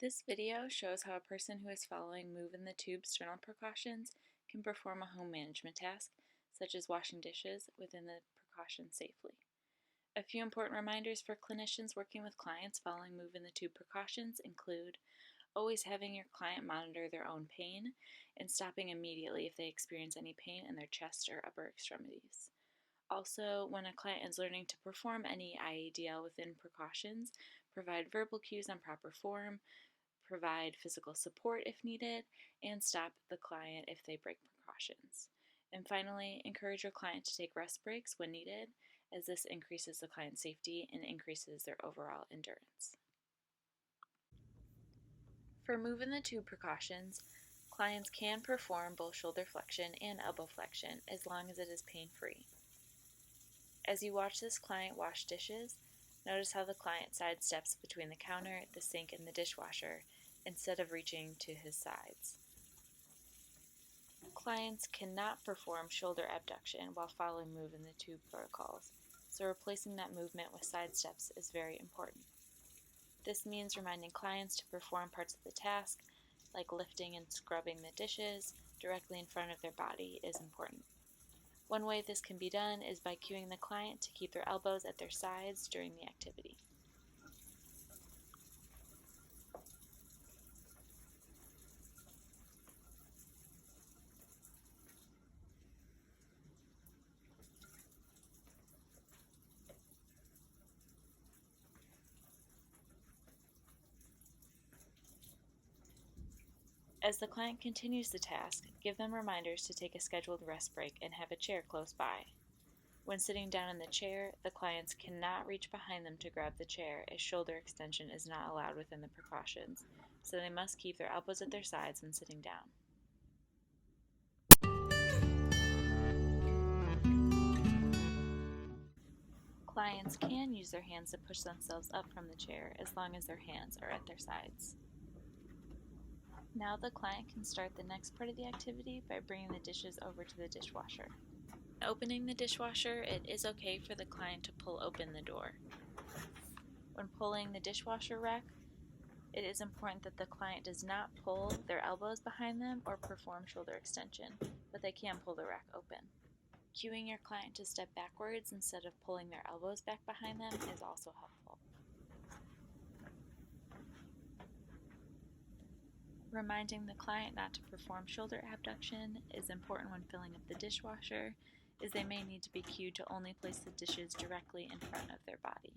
This video shows how a person who is following move in the tube sternal precautions can perform a home management task, such as washing dishes, within the precautions safely. A few important reminders for clinicians working with clients following move in the tube precautions include always having your client monitor their own pain and stopping immediately if they experience any pain in their chest or upper extremities. Also, when a client is learning to perform any IADL within precautions, provide verbal cues on proper form, provide physical support if needed, and stop the client if they break precautions. And finally, encourage your client to take rest breaks when needed, as this increases the client's safety and increases their overall endurance. For move in the tube precautions, clients can perform both shoulder flexion and elbow flexion as long as it is pain-free. As you watch this client wash dishes, notice how the client sidesteps between the counter, the sink, and the dishwasher instead of reaching to his sides. Clients cannot perform shoulder abduction while following move in the tube protocols, so replacing that movement with side steps is very important. This means reminding clients to perform parts of the task, like lifting and scrubbing the dishes, directly in front of their body is important. One way this can be done is by cueing the client to keep their elbows at their sides during the activity. As the client continues the task, give them reminders to take a scheduled rest break and have a chair close by. When sitting down in the chair, the clients cannot reach behind them to grab the chair, as shoulder extension is not allowed within the precautions, so they must keep their elbows at their sides when sitting down. Clients can use their hands to push themselves up from the chair as long as their hands are at their sides. Now the client can start the next part of the activity by bringing the dishes over to the dishwasher. Opening the dishwasher, it is okay for the client to pull open the door. When pulling the dishwasher rack, it is important that the client does not pull their elbows behind them or perform shoulder extension, but they can pull the rack open. Cueing your client to step backwards instead of pulling their elbows back behind them is also helpful. Reminding the client not to perform shoulder abduction is important when filling up the dishwasher, as they may need to be cued to only place the dishes directly in front of their body.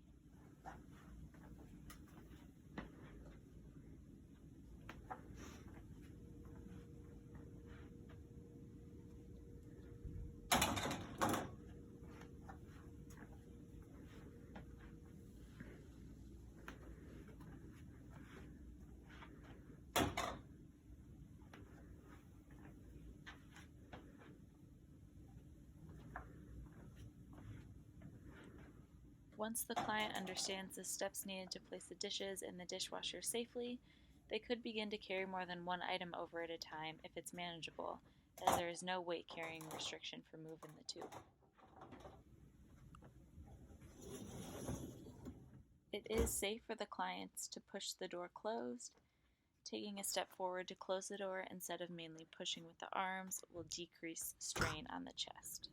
Once the client understands the steps needed to place the dishes in the dishwasher safely, they could begin to carry more than one item over at a time if it's manageable, as there is no weight carrying restriction for move in the tube. It is safe for the clients to push the door closed. Taking a step forward to close the door instead of mainly pushing with the arms will decrease strain on the chest.